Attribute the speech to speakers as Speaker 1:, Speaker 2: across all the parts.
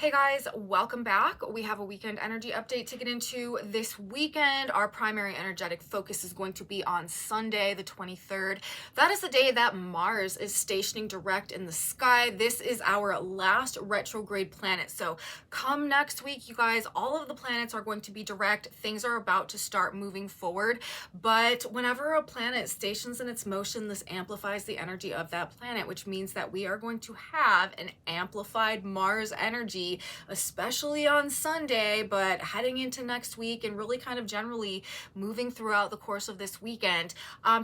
Speaker 1: Hey guys, welcome back. We have a weekend energy update to get into this weekend. Our primary energetic focus is going to be on Sunday, the 23rd. That is the day that Mars is stationing direct in the sky. This is our last retrograde planet. So come next week, you guys, all of the planets are going to be direct. Things are about to start moving forward. But whenever a planet stations in its motion, this amplifies the energy of that planet, which means that we are going to have an amplified Mars energy, especially on Sunday, but heading into next week and really kind of generally moving throughout the course of this weekend.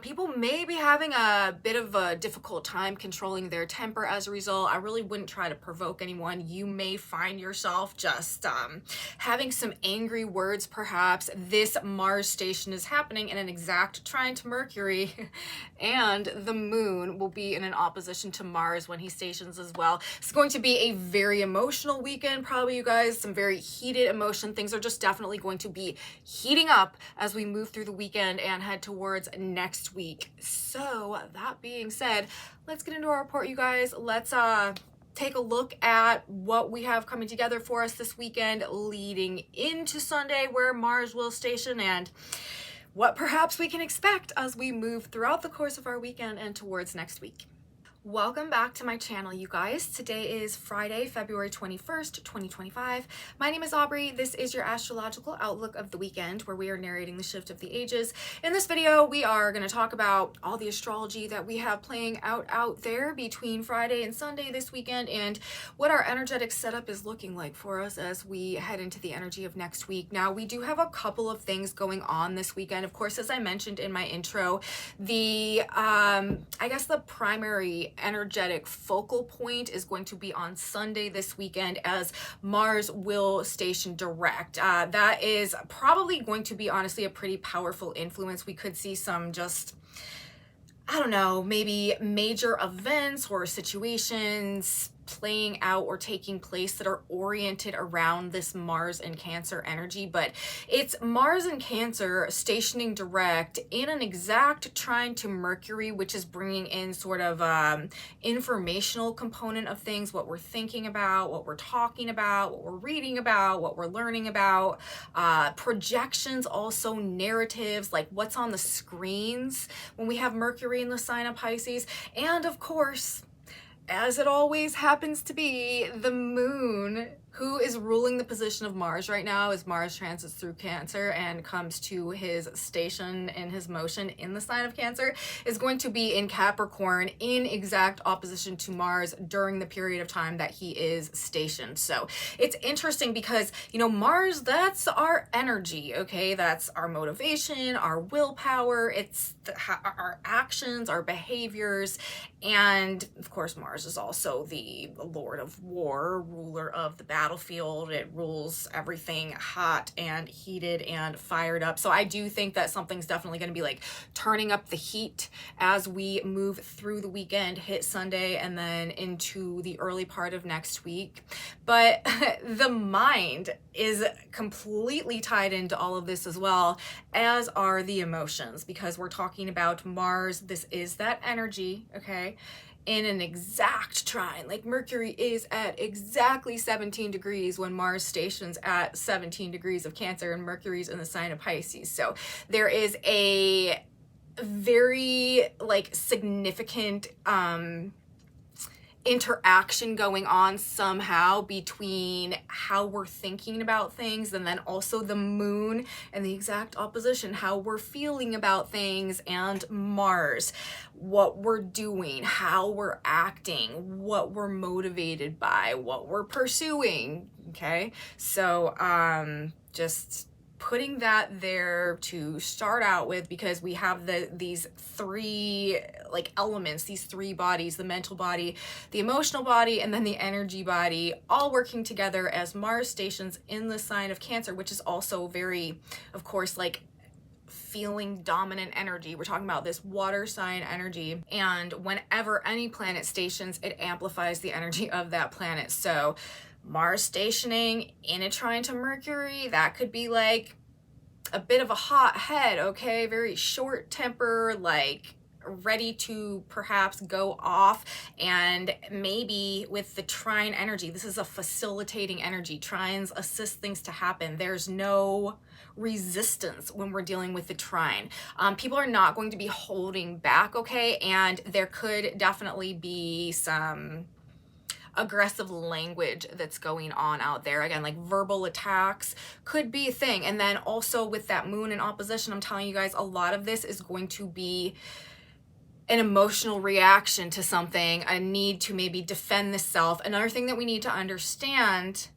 Speaker 1: People may be having a bit of a difficult time controlling their temper as a result. I really wouldn't try to provoke anyone. You may find yourself just having some angry words, perhaps. This Mars station is happening in an exact trine to Mercury, and the moon will be in an opposition to Mars when he stations as well. It's going to be a very emotional weekend, probably, you guys. Some very heated emotion. Things are just definitely going to be heating up as we move through the weekend and head towards next week. So that being said, let's get into our report, you guys. Let's take a look at what we have coming together for us this weekend leading into Sunday, where Mars will station, and what perhaps we can expect as we move throughout the course of our weekend and towards next week. Welcome back to my channel, you guys. Today is Friday, February 21st, 2025. My name is Aubrey. This is your astrological outlook of the weekend, where we are narrating the shift of the ages. In this video, we are going to talk about all the astrology that we have playing out there between Friday and Sunday this weekend, and what our energetic setup is looking like for us as we head into the energy of next week. Now, we do have a couple of things going on this weekend. Of course, as I mentioned in my intro, the I guess the primary energetic focal point is going to be on Sunday this weekend, as Mars will station direct. That is probably going to be, honestly, a pretty powerful influence. We could see some just, I don't know, maybe major events or situations playing out or taking place that are oriented around this Mars and Cancer energy. But it's Mars and Cancer stationing direct in an exact trine to Mercury, which is bringing in sort of informational component of things, what we're thinking about, what we're talking about, what we're reading about, what we're learning about, projections, also narratives, like what's on the screens when we have Mercury in the sign of Pisces. And of course, as it always happens to be, the moon, who is ruling the position of Mars right now as Mars transits through Cancer and comes to his station in his motion in the sign of Cancer, is going to be in Capricorn in exact opposition to Mars during the period of time that he is stationed. So it's interesting because, you know, Mars, that's our energy, okay? That's our motivation, our willpower, it's our actions, our behaviors. And of course, Mars is also the Lord of War, ruler of the battlefield. It rules everything hot and heated and fired up. So I do think that something's definitely going to be like turning up the heat as we move through the weekend, hit Sunday, and then into the early part of next week. But the mind is completely tied into all of this as well, as are the emotions, because we're talking about Mars. This is that energy, okay, in an exact trine. Like Mercury is at exactly 17 degrees when Mars stations at 17 degrees of Cancer, and Mercury's in the sign of Pisces. So there is a very like significant interaction going on somehow between how we're thinking about things, and then also the moon and the exact opposition, how we're feeling about things, and Mars, what we're doing, how we're acting, what we're motivated by, what we're pursuing. Okay, so just putting that there to start out with, because we have these three like elements, these three bodies: the mental body, the emotional body, and then the energy body, all working together as Mars stations in the sign of Cancer, which is also very, of course, like feeling dominant energy. We're talking about this water sign energy, and whenever any planet stations, it amplifies the energy of that planet. So Mars stationing in a trine to Mercury, that could be like a bit of a hot head, okay? Very short temper, like ready to perhaps go off. And maybe with the Trine energy, this is a facilitating energy. Trines assist things to happen. There's no resistance when we're dealing with the Trine. People are not going to be holding back, okay? And there could definitely be some aggressive language that's going on out there. Again, like verbal attacks could be a thing. And then also with that moon in opposition, I'm telling you guys, a lot of this is going to be an emotional reaction to something, a need to maybe defend the self. Another thing that we need to understand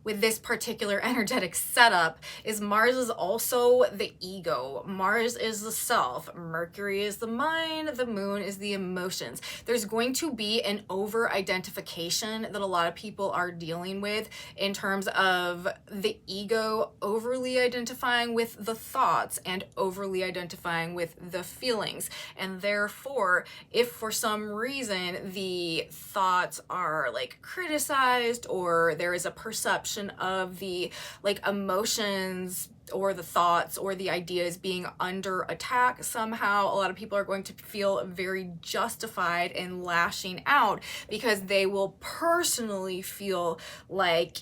Speaker 1: with this particular energetic setup is Mars is also the ego. Mars is the self. Mercury is the mind. The moon is the emotions. There's going to be an over-identification that a lot of people are dealing with in terms of the ego overly identifying with the thoughts and overly identifying with the feelings. And therefore, if for some reason the thoughts are like criticized, or there is a perception of the like emotions or the thoughts or the ideas being under attack somehow, a lot of people are going to feel very justified in lashing out because they will personally feel like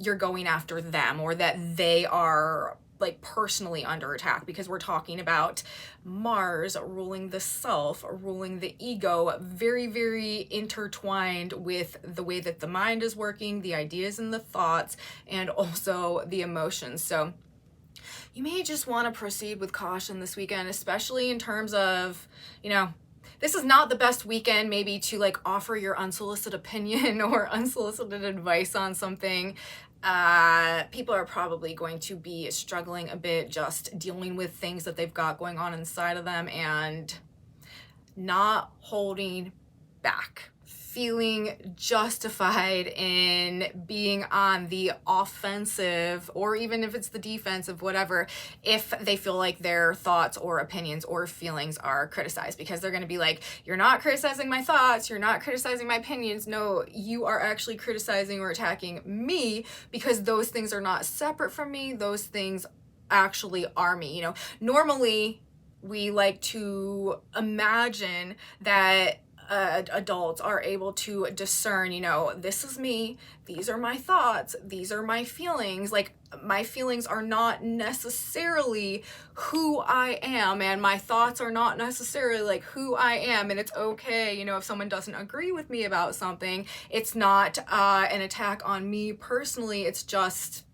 Speaker 1: you're going after them, or that they are like personally under attack, because we're talking about Mars ruling the self, ruling the ego, very, very intertwined with the way that the mind is working, the ideas and the thoughts, and also the emotions. So you may just want to proceed with caution this weekend, especially in terms of, you know, this is not the best weekend maybe to like offer your unsolicited opinion or unsolicited advice on something. People are probably going to be struggling a bit just dealing with things that they've got going on inside of them and not holding back, feeling justified in being on the offensive, or even if it's the defensive, whatever, if they feel like their thoughts or opinions or feelings are criticized, because they're going to be like, you're not criticizing my thoughts, you're not criticizing my opinions, no, you are actually criticizing or attacking me, because those things are not separate from me, those things actually are me. You know, normally we like to imagine that adults are able to discern, you know, this is me, these are my thoughts, these are my feelings. Like, my feelings are not necessarily who I am, and my thoughts are not necessarily like who I am. And it's okay, you know, if someone doesn't agree with me about something, it's not an attack on me personally, it's just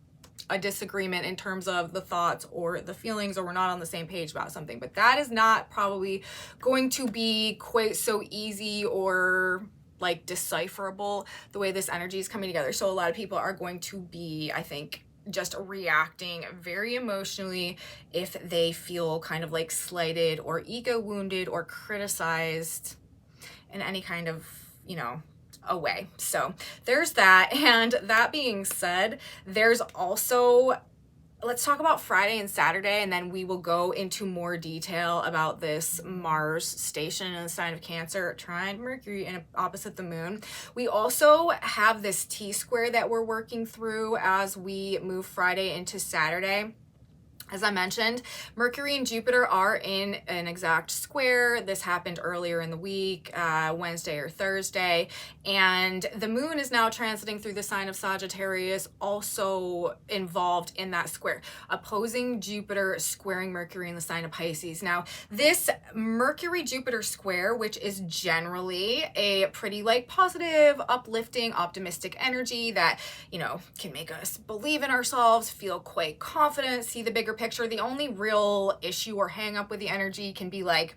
Speaker 1: a disagreement in terms of the thoughts or the feelings, or we're not on the same page about something. But that is not probably going to be quite so easy or like decipherable the way this energy is coming together. So a lot of people are going to be, I think, just reacting very emotionally if they feel kind of like slighted or ego wounded or criticized in any kind of, you know, away. So there's that. And that being said, there's also, let's talk about Friday and Saturday, and then we will go into more detail about this Mars station in the sign of Cancer, trine Mercury and opposite the moon. We also have this T-square that we're working through as we move Friday into Saturday. As I mentioned, Mercury and Jupiter are in an exact square. This happened earlier in the week, Wednesday or Thursday, and the moon is now transiting through the sign of Sagittarius, also involved in that square, opposing Jupiter, squaring Mercury in the sign of Pisces. Now, this Mercury-Jupiter square, which is generally a pretty like positive, uplifting, optimistic energy that, you know, can make us believe in ourselves, feel quite confident, see the bigger picture. The only real issue or hang up with the energy can be like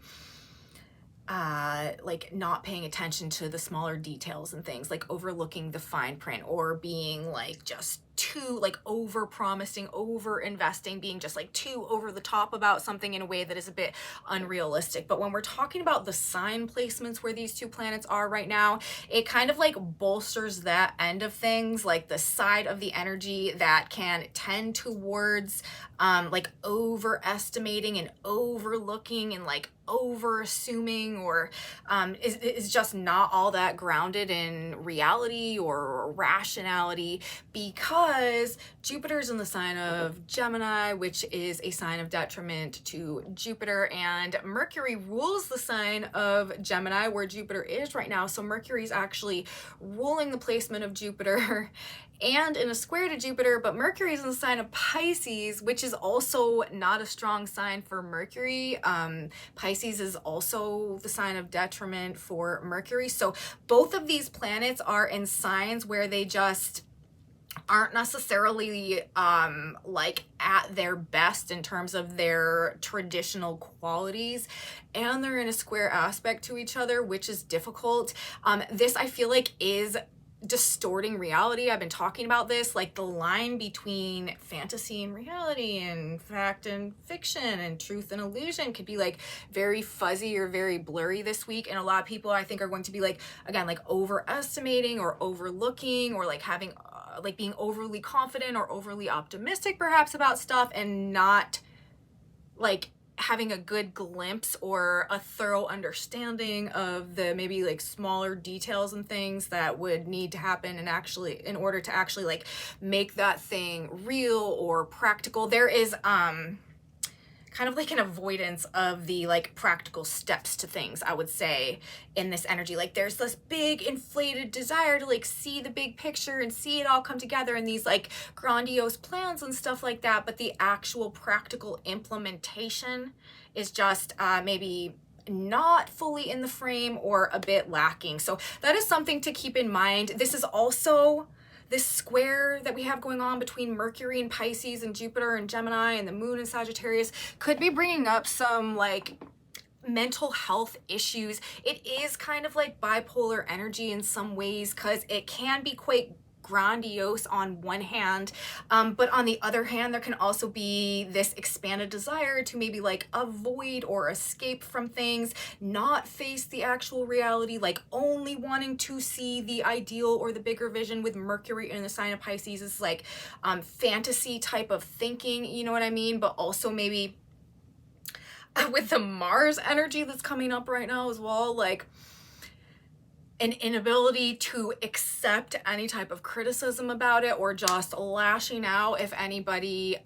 Speaker 1: not paying attention to the smaller details and things, like overlooking the fine print, or being like just too like over promising, over investing, being just like too over the top about something in a way that is a bit unrealistic. But when we're talking about the sign placements where these two planets are right now, it kind of like bolsters that end of things, like the side of the energy that can tend towards like overestimating and overlooking and like over assuming, or is just not all that grounded in reality or rationality, because because Jupiter's in the sign of Gemini, which is a sign of detriment to Jupiter, and Mercury rules the sign of Gemini, where Jupiter is right now. So Mercury's actually ruling the placement of Jupiter and in a square to Jupiter, but Mercury's in the sign of Pisces, which is also not a strong sign for Mercury. Pisces is also the sign of detriment for Mercury. So both of these planets are in signs where they just aren't necessarily like at their best in terms of their traditional qualities, and they're in a square aspect to each other, which is difficult. This I feel like is distorting reality. I've been talking about this, like the line between fantasy and reality and fact and fiction and truth and illusion could be like very fuzzy or very blurry this week, and a lot of people I think are going to be like, again, like overestimating or overlooking or like having like being overly confident or overly optimistic perhaps about stuff, and not like having a good glimpse or a thorough understanding of the maybe like smaller details and things that would need to happen and actually in order to actually like make that thing real or practical. There is kind of like an avoidance of the like practical steps to things, I would say, in this energy. Like there's this big inflated desire to like see the big picture and see it all come together in these like grandiose plans and stuff like that, but the actual practical implementation is just maybe not fully in the frame or a bit lacking. So that is something to keep in mind. This is also this square that we have going on between Mercury and Pisces and Jupiter and Gemini and the moon and Sagittarius could be bringing up some like mental health issues. It is kind of like bipolar energy in some ways, because it can be quite grandiose on one hand, but on the other hand there can also be this expanded desire to maybe like avoid or escape from things, not face the actual reality, like only wanting to see the ideal or the bigger vision. With Mercury in the sign of Pisces is like fantasy type of thinking, you know what I mean? But also maybe with the Mars energy that's coming up right now as well, like an inability to accept any type of criticism about it, or just lashing out if anybody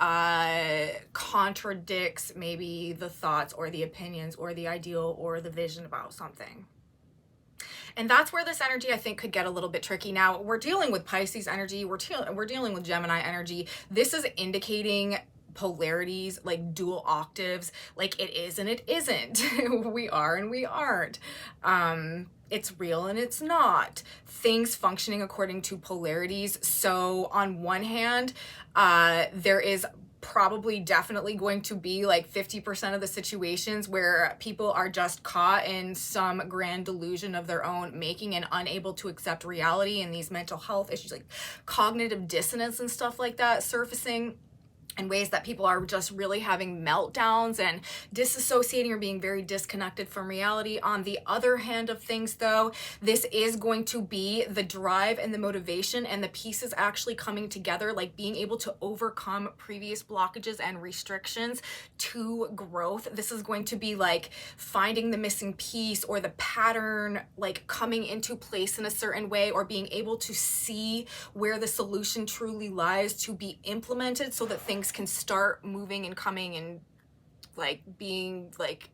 Speaker 1: contradicts maybe the thoughts or the opinions or the ideal or the vision about something. And that's where this energy I think could get a little bit tricky. Now we're dealing with Pisces energy, we're dealing with Gemini energy. This is indicating polarities, like dual octaves, like it is and it isn't. We are and we aren't. It's real and it's not. Things functioning according to polarities. So on one hand, there is probably definitely going to be like 50% of the situations where people are just caught in some grand delusion of their own making and unable to accept reality, and these mental health issues like cognitive dissonance and stuff like that surfacing in ways that people are just really having meltdowns and disassociating or being very disconnected from reality. On the other hand of things though, this is going to be the drive and the motivation and the pieces actually coming together, like being able to overcome previous blockages and restrictions to growth. This is going to be like finding the missing piece or the pattern like coming into place in a certain way, or being able to see where the solution truly lies to be implemented so that things can start moving and coming and like being like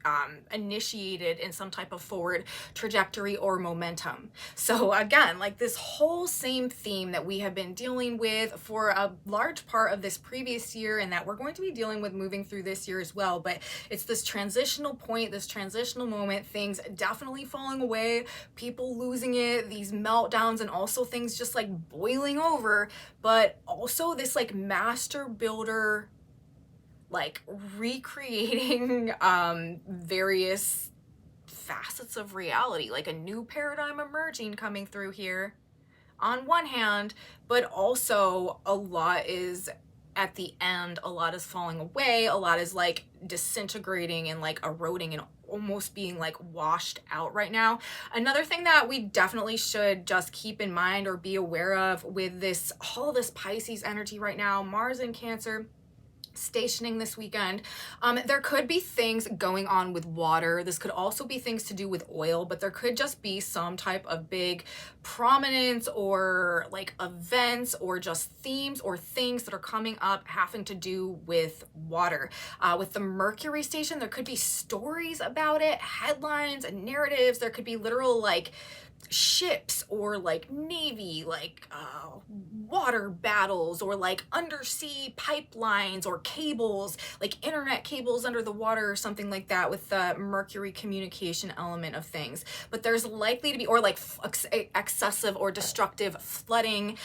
Speaker 1: initiated in some type of forward trajectory or momentum. So again, like this whole same theme that we have been dealing with for a large part of this previous year, and that we're going to be dealing with moving through this year as well. But it's this transitional point, this transitional moment, things definitely falling away, people losing it, these meltdowns, and also things just like boiling over, but also this like master builder, like recreating various facets of reality, like a new paradigm emerging coming through here on one hand, but also a lot is at the end, a lot is falling away, a lot is like disintegrating and like eroding and almost being like washed out right now. Another thing that we definitely should just keep in mind or be aware of with this all this Pisces energy right now, Mars in Cancer, stationing this weekend. There could be things going on with water. This could also be things to do with oil, but there could just be some type of big prominence or like events or just themes or things that are coming up having to do with water. With the Mercury station, there could be stories about it, headlines and narratives. There could be literal like ships or like navy, like water battles, or like undersea pipelines or cables, like internet cables under the water or something like that, with the Mercury communication element of things. But there's likely to be, or like excessive or destructive flooding.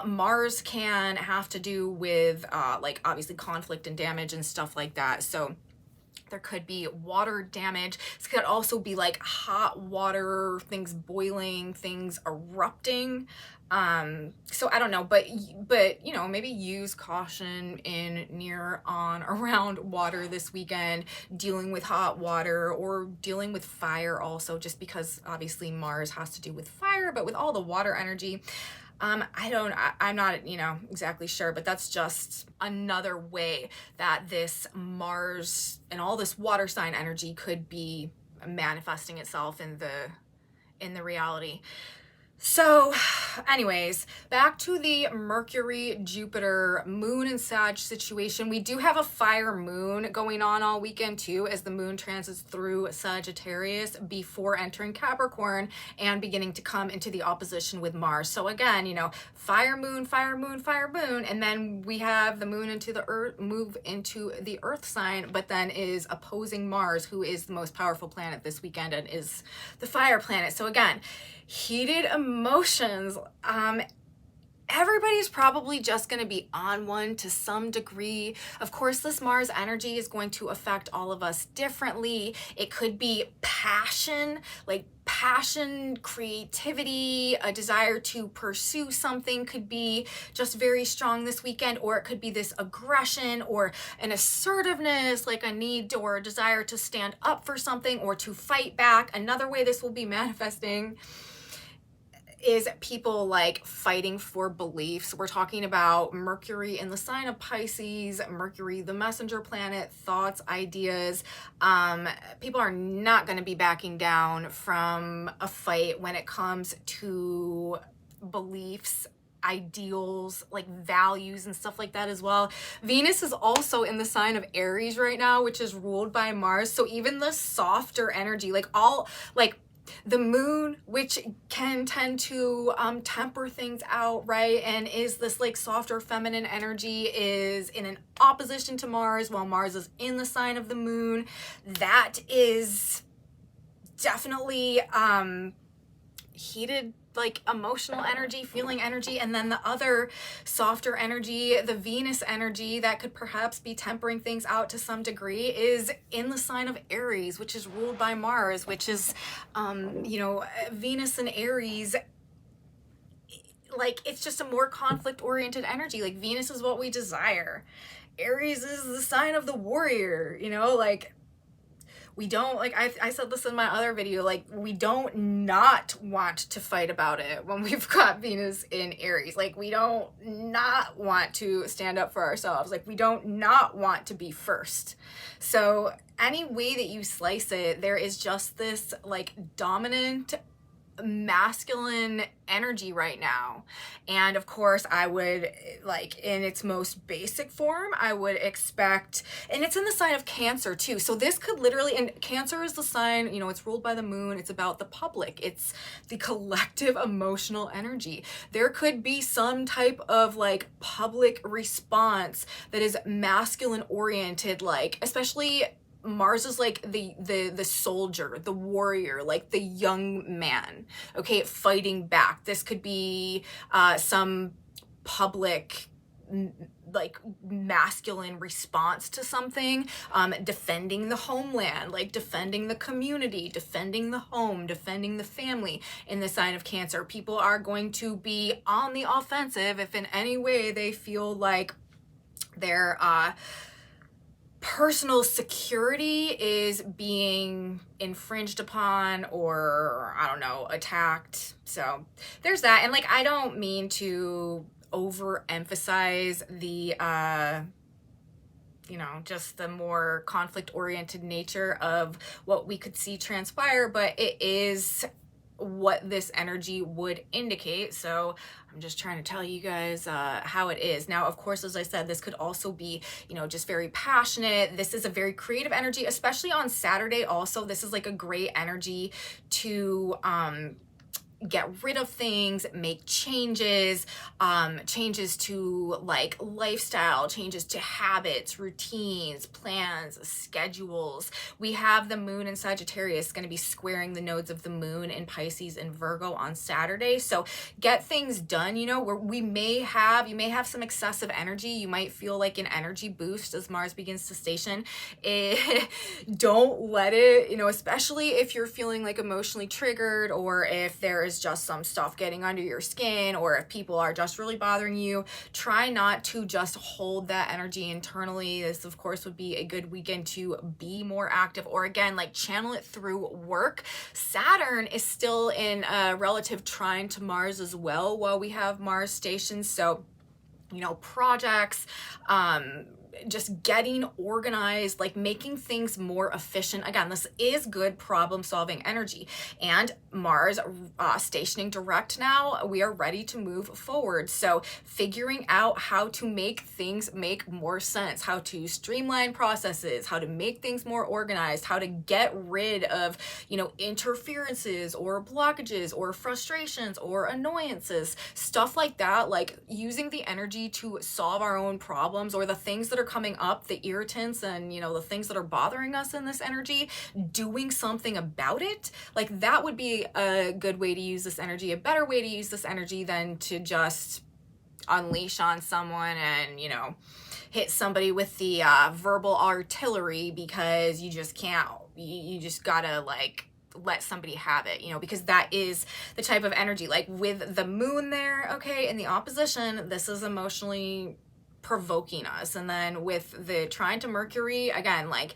Speaker 1: Mars can have to do with like obviously conflict and damage and stuff like that. So there could be water damage. This could also be like hot water, things boiling, things erupting. So I don't know, but you know, maybe use caution in, near, on, around water this weekend, dealing with hot water or dealing with fire also, just because obviously Mars has to do with fire, but with all the water energy. I'm not, you know, exactly sure, but that's just another way that this Mars and all this water sign energy could be manifesting itself in the reality. So anyways, back to the Mercury, Jupiter, Moon and Sag situation. We do have a fire moon going on all weekend too, as the moon transits through Sagittarius before entering Capricorn and beginning to come into the opposition with Mars. So again, you know, fire moon, fire moon, fire moon, and then we have the moon into the earth, move into the earth sign, but then is opposing Mars, who is the most powerful planet this weekend and is the fire planet. So again, heated emotions. Everybody's probably just going to be on one to some degree. Of course, this Mars energy is going to affect all of us differently. It could be passion, like passion, creativity, a desire to pursue something could be just very strong this weekend, or it could be this aggression or an assertiveness, like a need or a desire to stand up for something or to fight back. Another way this will be manifesting is people like fighting for beliefs. We're talking about Mercury in the sign of Pisces, Mercury, the messenger planet, thoughts, ideas. People are not going to be backing down from a fight when it comes to beliefs, ideals, like values and stuff like that as well. Venus is also in the sign of Aries right now, which is ruled by Mars. So even the softer energy, like all, like the moon, which can tend to temper things out, right, and is this like softer feminine energy, is in an opposition to Mars while Mars is in the sign of the moon. That is definitely heated, like emotional energy, feeling energy. And then the other softer energy, the Venus energy, that could perhaps be tempering things out to some degree, is in the sign of Aries, which is ruled by Mars, which is you know, Venus and Aries, like it's just a more conflict oriented energy. Like Venus is what we desire, Aries is the sign of the warrior, you know, like we don't, like I said this in my other video, like we don't not want to fight about it when we've got Venus in Aries. Like we don't not want to stand up for ourselves. Like we don't not want to be first. So any way that you slice it, there is just this like dominant masculine energy right now. And of course I would, like in its most basic form, I would expect, and it's in the sign of Cancer too, so this could literally, and Cancer is the sign, you know, it's ruled by the moon, it's about the public, it's the collective emotional energy. There could be some type of like public response that is masculine oriented, like especially Mars is like the soldier, the warrior, like the young man, okay, fighting back. This could be some public like masculine response to something, defending the homeland, like defending the community, defending the home, defending the family. In the sign of Cancer, people are going to be on the offensive if in any way they feel like their personal security is being infringed upon, or I don't know, attacked. So there's that. And like I don't mean to overemphasize the just the more conflict-oriented nature of what we could see transpire, but it is what this energy would indicate. So I'm just trying to tell you guys how it is. Now, of course, as I said, this could also be, just very passionate. This is a very creative energy, especially on Saturday. Also, this is like a great energy to get rid of things, make changes, changes to like lifestyle, changes to habits, routines, plans, schedules. We have the moon in Sagittarius going to be squaring the nodes of the moon in Pisces and Virgo on Saturday. So get things done, where you may have some excessive energy. You might feel like an energy boost as Mars begins to station. Don't let it, especially if you're feeling like emotionally triggered, or if there is just some stuff getting under your skin, or if people are just really bothering you. Try not to just hold that energy internally. This, of course, would be a good weekend to be more active, or again, like channel it through work. Saturn is still in a relative trine to Mars as well while we have Mars stations. So, projects, just getting organized, like making things more efficient. Again, this is good problem solving energy, and Mars stationing direct now, we are ready to move forward. So figuring out how to make things make more sense, how to streamline processes, how to make things more organized, how to get rid of, interferences or blockages or frustrations or annoyances, stuff like that, like using the energy to solve our own problems, or the things that are coming up, the irritants and the things that are bothering us in this energy, doing something about it. Like that would be a good way to use this energy, a better way to use this energy than to just unleash on someone and hit somebody with the verbal artillery, because you just can't, you just gotta like let somebody have it, because that is the type of energy, like with the moon there, okay, in the opposition, this is emotionally provoking us. And then with the trine to Mercury, again, like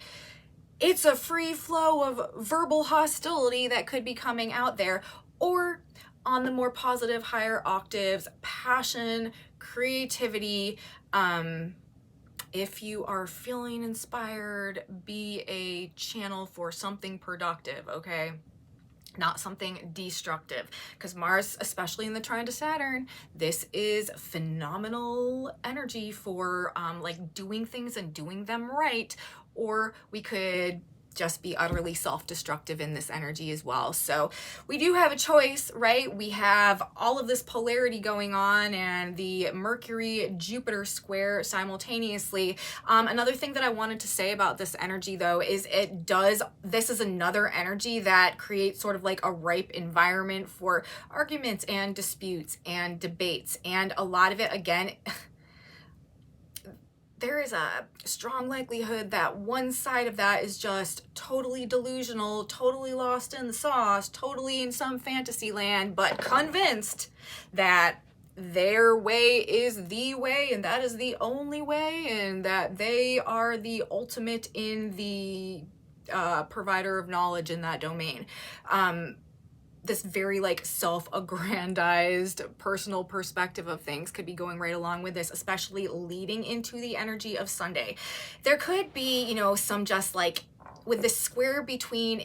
Speaker 1: it's a free flow of verbal hostility that could be coming out there, or on the more positive, higher octaves, passion, creativity. If you are feeling inspired, be a channel for something productive, okay? Not something destructive, because Mars, especially in the trine to Saturn, this is phenomenal energy for like doing things and doing them right, or we could just be utterly self-destructive in this energy as well. So we do have a choice, right? We have all of this polarity going on and the Mercury Jupiter square simultaneously. Another thing that I wanted to say about this energy though is this is another energy that creates sort of like a ripe environment for arguments and disputes and debates, and a lot of it, again, there is a strong likelihood that one side of that is just totally delusional, totally lost in the sauce, totally in some fantasy land, but convinced that their way is the way and that is the only way, and that they are the ultimate in the provider of knowledge in that domain. This very like self-aggrandized personal perspective of things could be going right along with this, especially leading into the energy of Sunday. There could be, some just like with this square between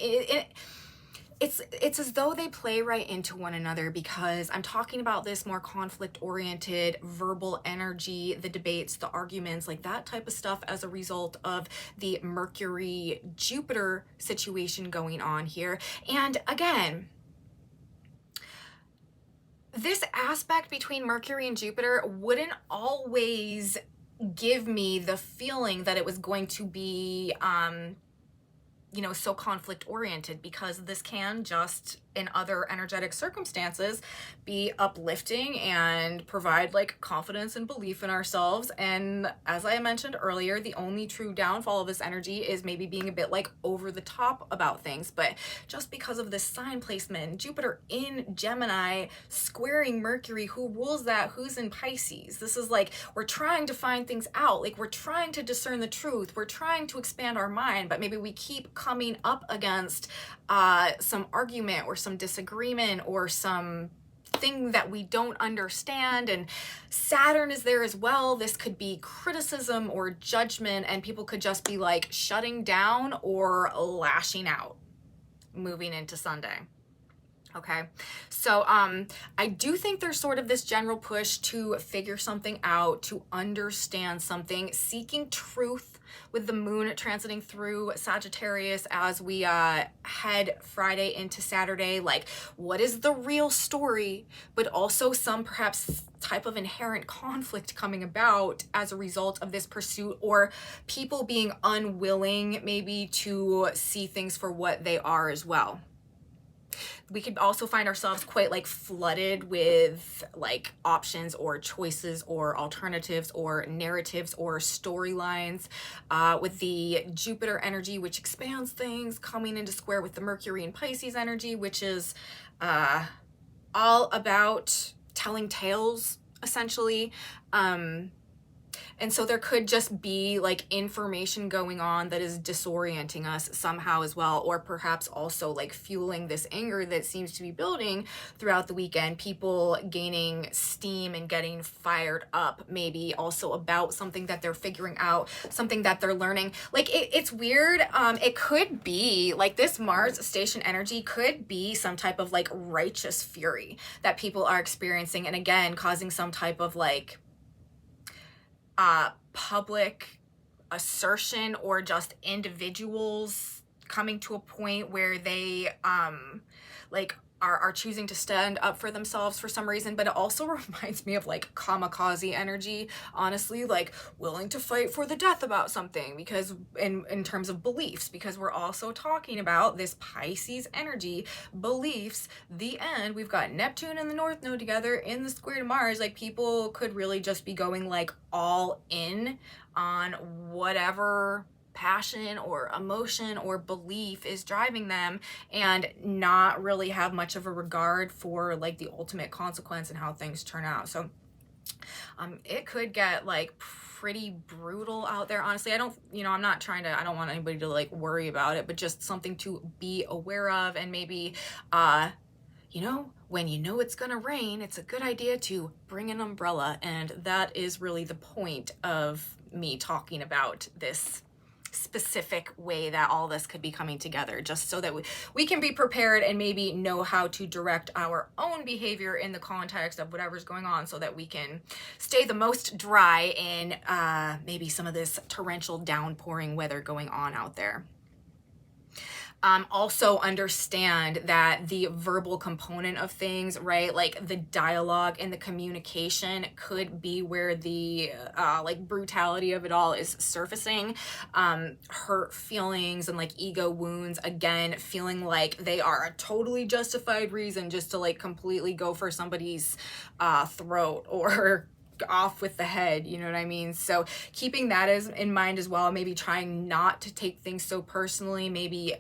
Speaker 1: it's as though they play right into one another, because I'm talking about this more conflict-oriented verbal energy, the debates, the arguments, like that type of stuff as a result of the Mercury-Jupiter situation going on here. And again, this aspect between Mercury and Jupiter wouldn't always give me the feeling that it was going to be, so conflict oriented, because this can just, in other energetic circumstances, be uplifting and provide like confidence and belief in ourselves. And as I mentioned earlier, the only true downfall of this energy is maybe being a bit like over the top about things. But just because of this sign placement, Jupiter in Gemini squaring Mercury, who rules that, who's in Pisces, this is like, we're trying to find things out, like we're trying to discern the truth, we're trying to expand our mind, but maybe we keep coming up against some argument or some disagreement or some thing that we don't understand, and Saturn is there as well. This could be criticism or judgment, and people could just be like shutting down or lashing out moving into Sunday. Okay, so I do think there's sort of this general push to figure something out, to understand something, seeking truth with the moon transiting through Sagittarius as we head Friday into Saturday. Like, what is the real story, but also some perhaps type of inherent conflict coming about as a result of this pursuit, or people being unwilling maybe to see things for what they are as well. We could also find ourselves quite like flooded with like options or choices or alternatives or narratives or storylines with the Jupiter energy, which expands things, coming into square with the Mercury and Pisces energy, which is all about telling tales essentially. And so there could just be like information going on that is disorienting us somehow as well, or perhaps also like fueling this anger that seems to be building throughout the weekend, people gaining steam and getting fired up, maybe also about something that they're figuring out, something that they're learning. Like it's weird. It could be like this Mars station energy could be some type of like righteous fury that people are experiencing, and again, causing some type of like public assertion, or just individuals coming to a point where they like are choosing to stand up for themselves for some reason. But it also reminds me of like kamikaze energy, honestly, like willing to fight for the death about something, because in terms of beliefs, because we're also talking about this Pisces energy, beliefs, the end. We've got Neptune and the North Node together in the square to Mars. Like people could really just be going like all in on whatever passion or emotion or belief is driving them, and not really have much of a regard for like the ultimate consequence and how things turn out. So it could get like pretty brutal out there, honestly. I don't want anybody to like worry about it, but just something to be aware of. And maybe when you know it's gonna rain, it's a good idea to bring an umbrella. And that is really the point of me talking about this specific way that all this could be coming together, just so that we can be prepared and maybe know how to direct our own behavior in the context of whatever's going on, so that we can stay the most dry in maybe some of this torrential downpouring weather going on out there. Also understand that the verbal component of things, right, like the dialogue and the communication could be where the like brutality of it all is surfacing. Hurt feelings and like ego wounds, again, feeling like they are a totally justified reason just to like completely go for somebody's throat or off with the head, you know what I mean? So keeping that in mind as well, maybe trying not to take things so personally, maybe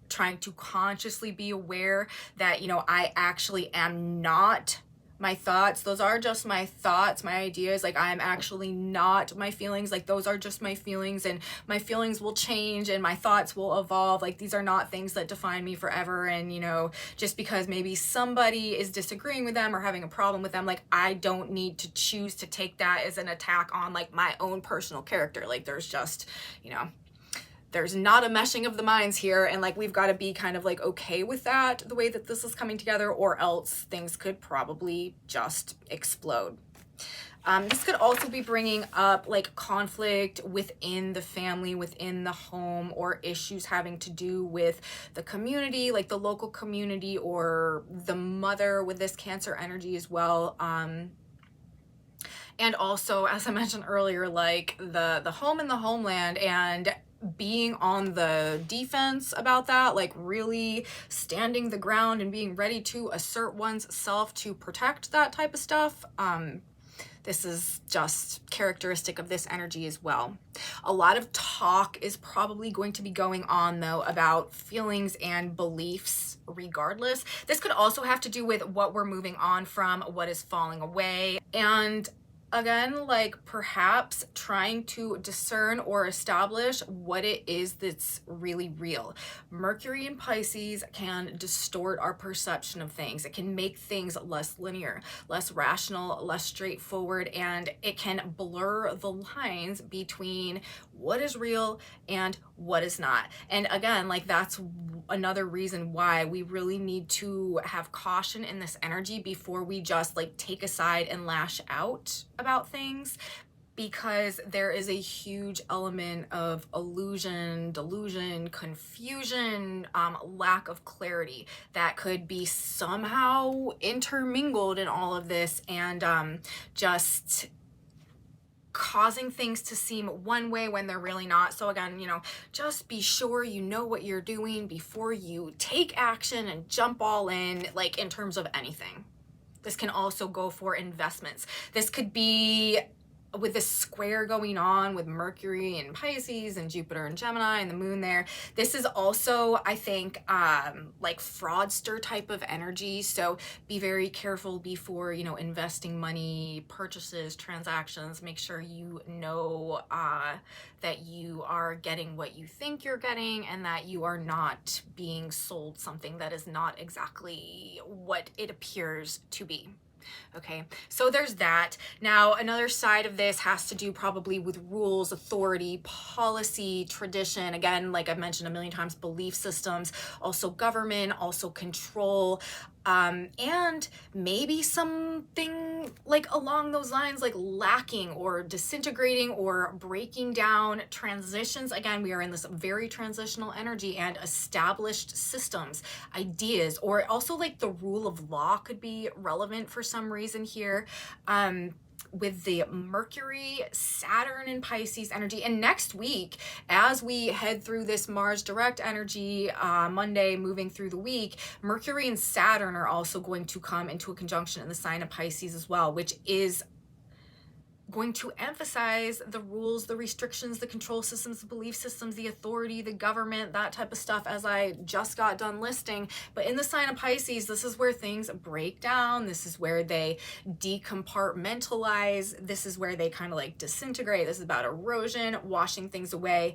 Speaker 1: trying to consciously be aware that, I actually am not my thoughts. Those are just my thoughts, my ideas. Like, I'm actually not my feelings. Like, those are just my feelings, and my feelings will change and my thoughts will evolve. Like, these are not things that define me forever. And, just because maybe somebody is disagreeing with them or having a problem with them, like, I don't need to choose to take that as an attack on like my own personal character. Like, there's just, there's not a meshing of the minds here, and like we've got to be kind of like okay with that, the way that this is coming together, or else things could probably just explode. This could also be bringing up like conflict within the family, within the home, or issues having to do with the community, like the local community, or the mother with this Cancer energy as well. And also, as I mentioned earlier, like the home and the homeland, and being on the defense about that, like really standing the ground and being ready to assert one's self to protect that type of stuff. This is just characteristic of this energy as well. A lot of talk is probably going to be going on, though, about feelings and beliefs regardless. This could also have to do with what we're moving on from, what is falling away, and again, like perhaps trying to discern or establish what it is that's really real. Mercury in Pisces can distort our perception of things. It can make things less linear, less rational, less straightforward, and it can blur the lines between what is real and what is not. And again, like that's another reason why we really need to have caution in this energy before we just like take a side and lash out about things, because there is a huge element of illusion, delusion, confusion, lack of clarity that could be somehow intermingled in all of this, and just causing things to seem one way when they're really not. So again, you know, just be sure you know what you're doing before you take action and jump all in, like in terms of anything. This can also go for investments. This could be with this square going on with Mercury and Pisces and Jupiter and Gemini and the moon there. This is also, I think, like fraudster type of energy. So be very careful before, you know, investing money, purchases, transactions. Make sure you know that you are getting what you think you're getting, and that you are not being sold something that is not exactly what it appears to be. Okay, so there's that. Now, another side of this has to do probably with rules, authority, policy, tradition. Again, like I've mentioned a million times, belief systems, also government, also control, and maybe something like along those lines, like lacking or disintegrating or breaking down transitions. Again, we are in this very transitional energy, and established systems, ideas, or also like the rule of law could be relevant for some reason here. With the Mercury, Saturn, and Pisces energy. And next week, as we head through this Mars direct energy, Monday moving through the week, Mercury and Saturn are also going to come into a conjunction in the sign of Pisces as well, which is going to emphasize the rules, the restrictions, the control systems, the belief systems, the authority, the government, that type of stuff, as I just got done listing. But in the sign of Pisces, this is where things break down. This is where they decompartmentalize. This is where they kind of like disintegrate. This is about erosion, washing things away.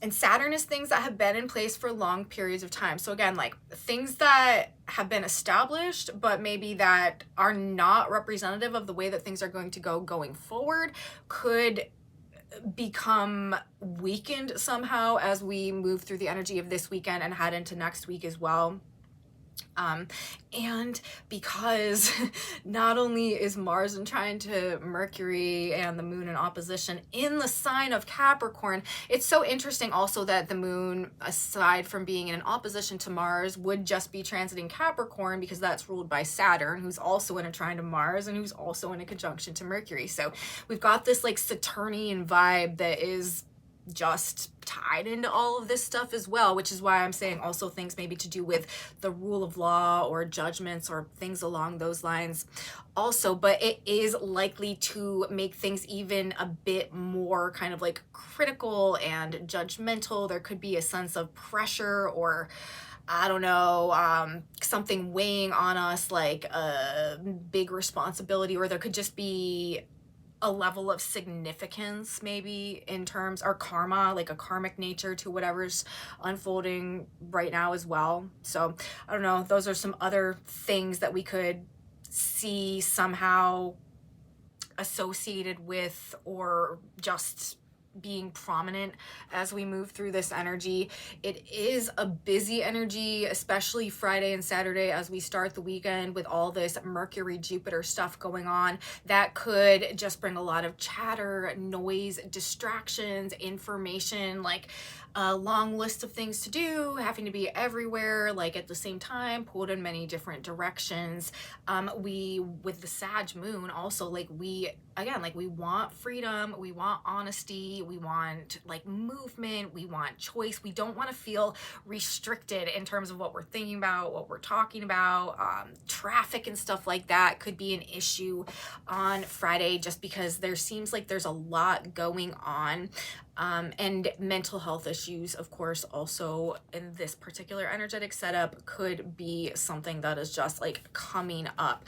Speaker 1: And Saturn is things that have been in place for long periods of time. So again, like things that have been established, but maybe that are not representative of the way that things are going to go going forward, could become weakened somehow as we move through the energy of this weekend and head into next week as well. And because not only is Mars in trine to Mercury and the moon in opposition in the sign of Capricorn, it's so interesting also that the moon, aside from being in an opposition to Mars, would just be transiting Capricorn, because that's ruled by Saturn, who's also in a trine to Mars and who's also in a conjunction to Mercury. So we've got this like Saturnian vibe that is just tied into all of this stuff as well, which is why I'm saying also things maybe to do with the rule of law or judgments or things along those lines also. But it is likely to make things even a bit more kind of like critical and judgmental. There could be a sense of pressure, or I don't know, something weighing on us, like a big responsibility, or there could just be a level of significance maybe in terms, or karma, like a karmic nature to whatever's unfolding right now as well. So I don't know, those are some other things that we could see somehow associated with, or just being prominent as we move through this energy. It is a busy energy, especially Friday and Saturday as we start the weekend with all this Mercury Jupiter stuff going on. That could just bring a lot of chatter, noise, distractions, information, like a long list of things to do, having to be everywhere, like at the same time, pulled in many different directions. We, with the Sag moon also, like we, again, like we want freedom, we want honesty, we want like movement, we want choice. We don't want to feel restricted in terms of what we're thinking about, what we're talking about. Traffic and stuff like that could be an issue on Friday, just because there seems like there's a lot going on. And mental health issues, of course, also in this particular energetic setup could be something that is just like coming up.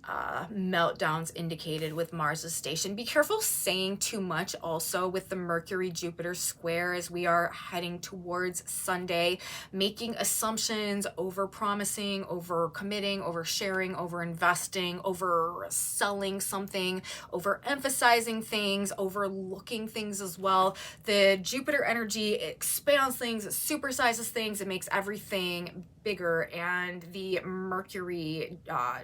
Speaker 1: meltdowns indicated with Mars's station. Be careful saying too much also with the Mercury Jupiter square as we are heading towards Sunday, making assumptions, over promising, over committing, over sharing, over investing, over selling something, over emphasizing things, overlooking things as well. The Jupiter energy expands things, it supersizes things, it makes everything bigger, and the Mercury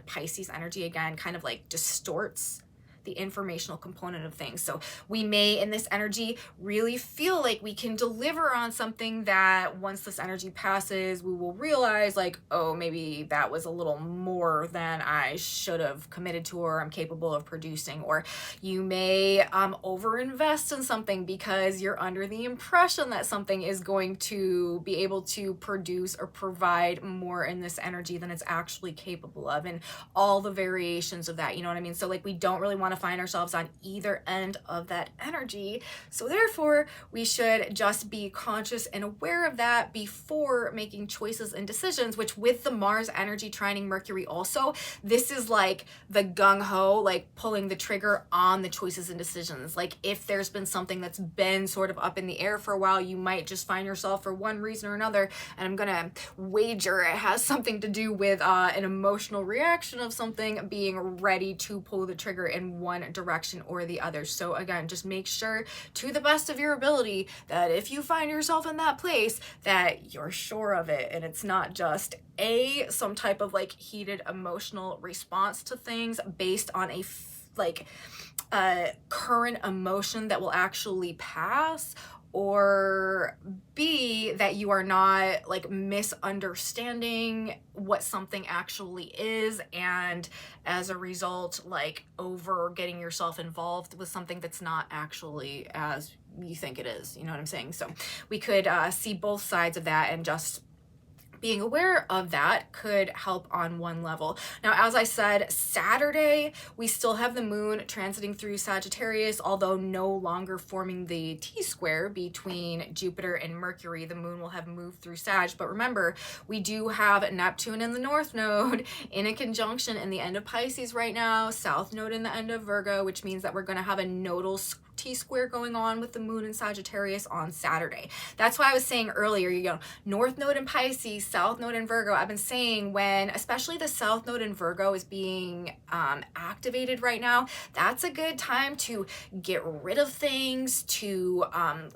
Speaker 1: Pisces energy again kind of like distorts the informational component of things. So we may in this energy really feel like we can deliver on something that once this energy passes, we will realize like, oh, maybe that was a little more than I should have committed to or I'm capable of producing. Or you may overinvest in something because you're under the impression that something is going to be able to produce or provide more in this energy than it's actually capable of, and all the variations of that, you know what I mean? So like we don't really want to find ourselves on either end of that energy. So therefore, we should just be conscious and aware of that before making choices and decisions, which with the Mars energy trining Mercury also, this is like the gung-ho, like pulling the trigger on the choices and decisions. Like if there's been something that's been sort of up in the air for a while, you might just find yourself for one reason or another, and I'm gonna wager it has something to do with an emotional reaction of something, being ready to pull the trigger in one direction or the other. So again, just make sure to the best of your ability that if you find yourself in that place, that you're sure of it and it's not just some type of like heated emotional response to things based on a current emotion that will actually pass, or B, that you are not like misunderstanding what something actually is, and as a result like over getting yourself involved with something that's not actually as you think it is, you know what I'm saying? So we could see both sides of that, and just being aware of that could help on one level. Now, as I said, Saturday, we still have the moon transiting through Sagittarius, although no longer forming the T-square between Jupiter and Mercury. The moon will have moved through Sag. But remember, we do have Neptune in the North Node in a conjunction in the end of Pisces right now, South Node in the end of Virgo, which means that we're going to have a nodal T-square going on with the moon in Sagittarius on Saturday. That's why I was saying earlier, you know, North Node in Pisces, South Node in Virgo. I've been saying when, especially the South Node in Virgo is being activated right now, that's a good time to get rid of things, to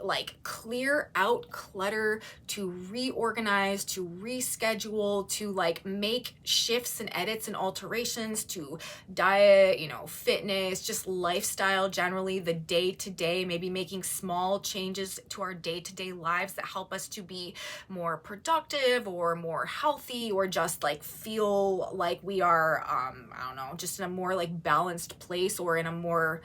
Speaker 1: like clear out clutter, to reorganize, to reschedule, to like make shifts and edits and alterations to diet, you know, fitness, just lifestyle generally, the day-to-day, maybe making small changes to our day-to-day lives that help us to be more productive or more healthy, or just like feel like we are I don't know, just in a more like balanced place, or in a more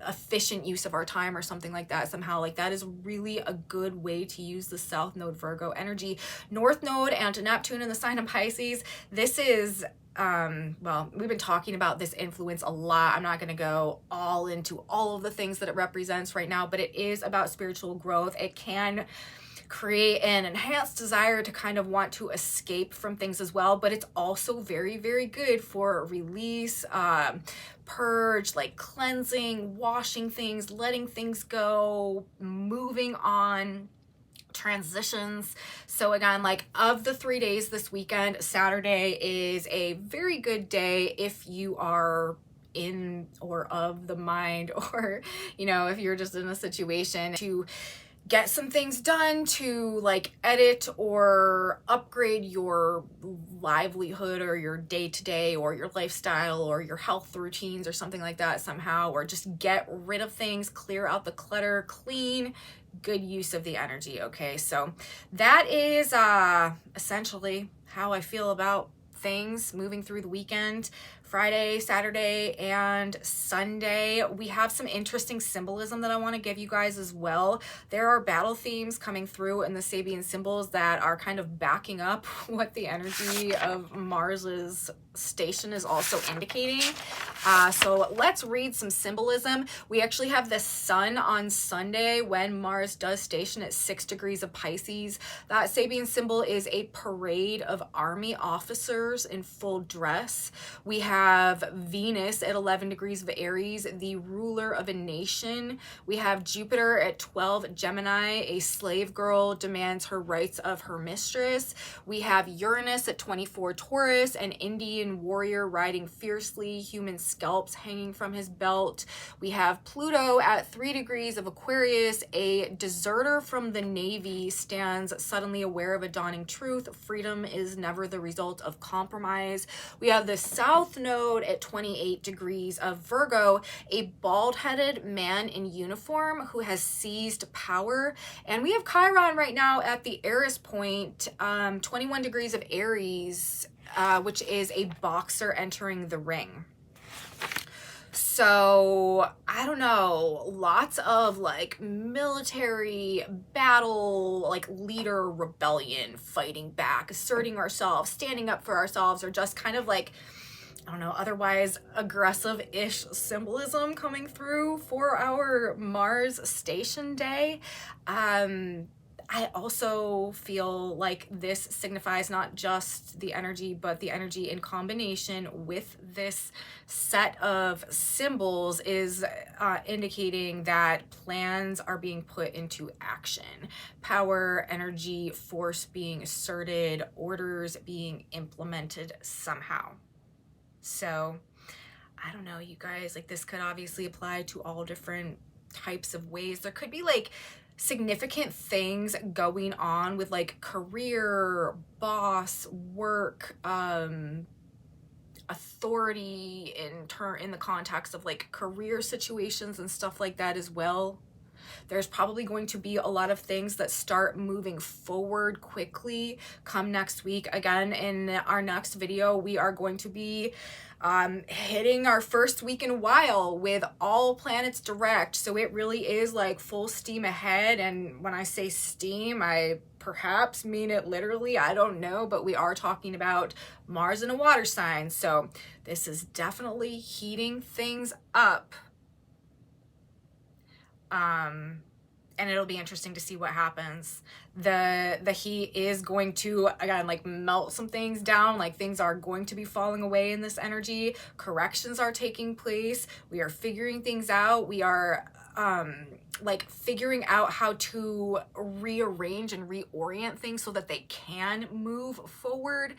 Speaker 1: efficient use of our time or something like that. Somehow like that is really a good way to use the South Node Virgo energy. North Node and Neptune in the sign of Pisces, this is well, we've been talking about this influence a lot. I'm not going to go all into all of the things that it represents right now, but it is about spiritual growth. It can create an enhanced desire to kind of want to escape from things as well, but it's also very, very good for release, purge, like cleansing, washing things, letting things go, moving on, transitions. So again, like of the 3 days this weekend, Saturday is a very good day if you are in or of the mind, or you know, if you're just in a situation to get some things done, to like edit or upgrade your livelihood or your day-to-day or your lifestyle or your health routines or something like that somehow, or just get rid of things, clear out the clutter, clean. Good use of the energy. Okay, so that is essentially how I feel about things moving through the weekend. Friday, Saturday, and Sunday, we have some interesting symbolism that I want to give you guys as well. There are battle themes coming through in the Sabian symbols that are kind of backing up what the energy of Mars's station is also indicating. So let's read some symbolism. We actually have the sun on Sunday when Mars does station at 6 degrees of Pisces. That Sabian symbol is a parade of army officers in full dress. We have have Venus at 11 degrees of Aries, the ruler of a nation. We have Jupiter at 12 Gemini, a slave girl demands her rights of her mistress. We have Uranus at 24 Taurus, an Indian warrior riding fiercely, human scalps hanging from his belt. We have Pluto at 3 degrees of Aquarius, a deserter from the Navy stands suddenly aware of a dawning truth. Freedom is never the result of compromise. We have the South Node at 28 degrees of Virgo, a bald-headed man in uniform who has seized power. And we have Chiron right now at the Eris point, 21 degrees of Aries, which is a boxer entering the ring. So, I don't know, lots of like military battle, like leader rebellion, fighting back, asserting ourselves, standing up for ourselves, or just kind of like, I don't know, otherwise aggressive-ish symbolism coming through for our Mars station day. I also feel like this signifies not just the energy, but the energy in combination with this set of symbols is indicating that plans are being put into action. Power, energy, force being asserted, orders being implemented somehow. So, I don't know, you guys, like this could obviously apply to all different types of ways. There could be like significant things going on with like career, boss, work, authority in the context of like career situations and stuff like that as well. There's probably going to be a lot of things that start moving forward quickly come next week. Again, in our next video, we are going to be hitting our first week in a while with all planets direct. So it really is like full steam ahead. And when I say steam, I perhaps mean it literally. I don't know, but we are talking about Mars in a water sign. So this is definitely heating things up. And it'll be interesting to see what happens. The heat is going to, again, like melt some things down, like things are going to be falling away in this energy. Corrections are taking place. We are figuring things out. We are like figuring out how to rearrange and reorient things so that they can move forward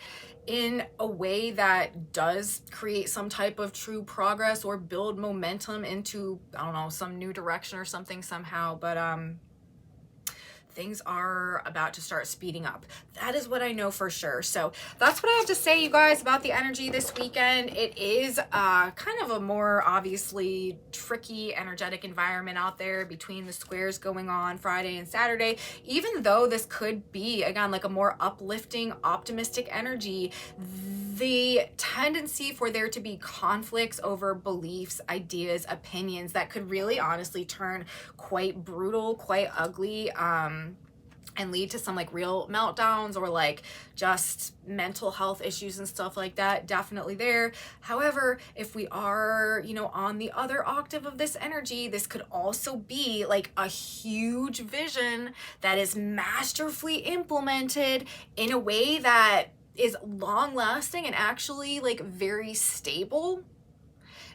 Speaker 1: in a way that does create some type of true progress or build momentum into, I don't know, some new direction or something somehow. But things are about to start speeding up. That is what I know for sure. So that's what I have to say, you guys, about the energy this weekend. It is kind of a more obviously tricky energetic environment out there between the squares going on Friday and Saturday. Even though this could be, again, like a more uplifting, optimistic energy, the tendency for there to be conflicts over beliefs, ideas, opinions that could really honestly turn quite brutal, quite ugly, and lead to some like real meltdowns or like just mental health issues and stuff like that, definitely there. However, if we are, you know, on the other octave of this energy, this could also be like a huge vision that is masterfully implemented in a way that is long lasting and actually like very stable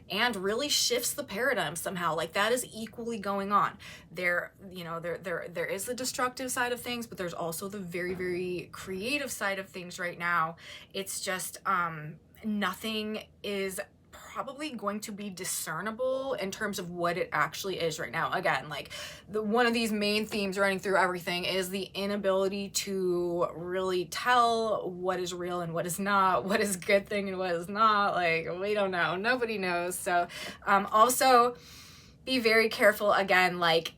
Speaker 1: and really shifts the paradigm somehow. Like that is equally going on there. You know, there is the destructive side of things, but there's also the very, very creative side of things right now. It's just nothing is probably going to be discernible in terms of what it actually is right now. Again, like one of these main themes running through everything is the inability to really tell what is real and what is not, what is a good thing and what is not. Like, we don't know. Nobody knows. So also be very careful, again, like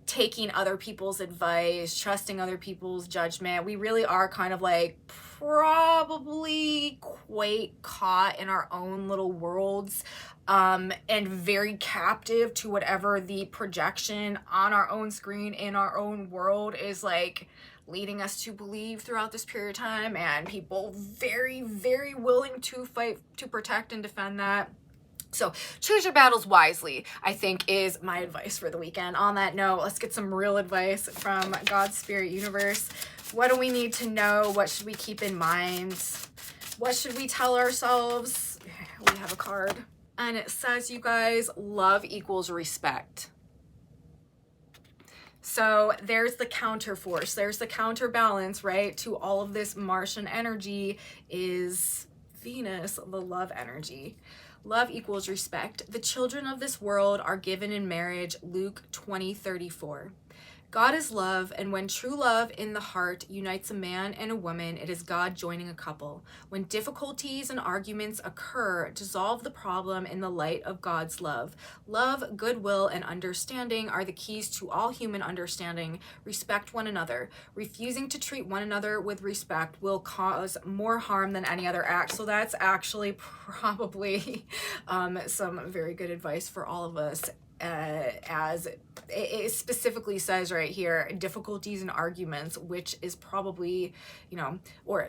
Speaker 1: taking other people's advice, trusting other people's judgment. We really are kind of like probably quite caught in our own little worlds, and very captive to whatever the projection on our own screen in our own world is like leading us to believe throughout this period of time, and people very, very willing to fight to protect and defend that. So choose your battles wisely, I think, is my advice for the weekend. On that note, let's get some real advice from God's Spirit Universe. What do we need to know? What should we keep in mind? What should we tell ourselves? we have a card. And it says, you guys, love equals respect. So there's the counter force. There's the counterbalance, right, to all of this Martian energy is Venus, the love energy. Love equals respect. The children of this world are given in marriage, Luke 20:34. God is love, and when true love in the heart unites a man and a woman, it is God joining a couple. When difficulties and arguments occur, dissolve the problem in the light of God's love. Love, goodwill, and understanding are the keys to all human understanding. Respect one another. Refusing to treat one another with respect will cause more harm than any other act. So that's actually probably some very good advice for all of us. As it specifically says right here, difficulties and arguments, which is probably, you know, or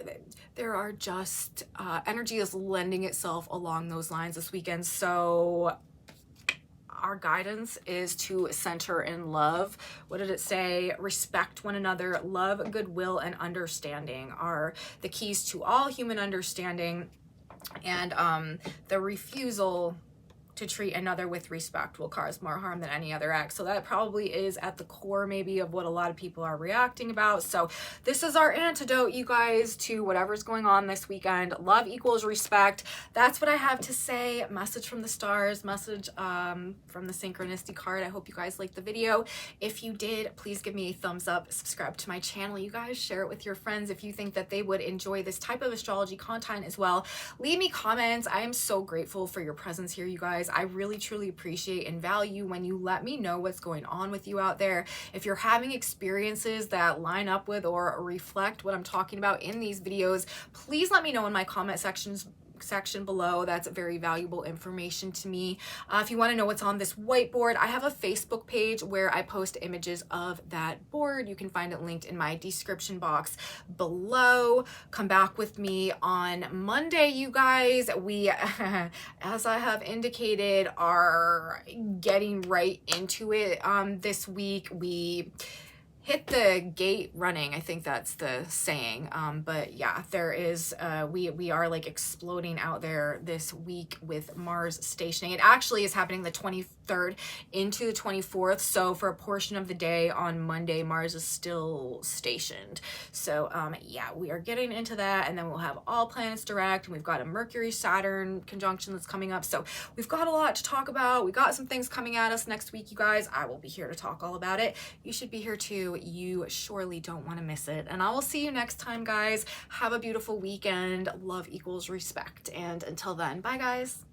Speaker 1: there are just energy is lending itself along those lines this weekend. So our guidance is to center in love. What did it say? Respect one another. Love, goodwill, and understanding are the keys to all human understanding. And the refusal to treat another with respect will cause more harm than any other act. So that probably is at the core maybe of what a lot of people are reacting about. So this is our antidote, you guys, to whatever's going on this weekend. Love equals respect. That's what I have to say. Message from the stars, message from the synchronicity card. I hope you guys liked the video. If you did, please give me a thumbs up, subscribe to my channel, you guys, share it with your friends if you think that they would enjoy this type of astrology content as well. Leave me comments. I am so grateful for your presence here, you guys. I really truly appreciate and value when you let me know what's going on with you out there. If you're having experiences that line up with or reflect what I'm talking about in these videos, please let me know in my comment section below. That's very valuable information to me. If you want to know what's on this whiteboard, I have a Facebook page where I post images of that board. You can find it linked in my description box below. Come back with me on Monday, you guys. We, as I have indicated, are getting right into it this week. We hit the gate running, I think that's the saying. But yeah, there is we are like exploding out there this week with Mars stationing. It actually is happening the 23rd into the 24th, so for a portion of the day on Monday, Mars is still stationed. So yeah, we are getting into that, and then we'll have all planets direct, and we've got a Mercury Saturn conjunction that's coming up. So we've got a lot to talk about. We got some things coming at us next week, you guys. I will be here to talk all about it. You should be here too. You surely don't want to miss it. And I will see you next time, guys. Have a beautiful weekend. Love equals respect. And until then, bye, guys.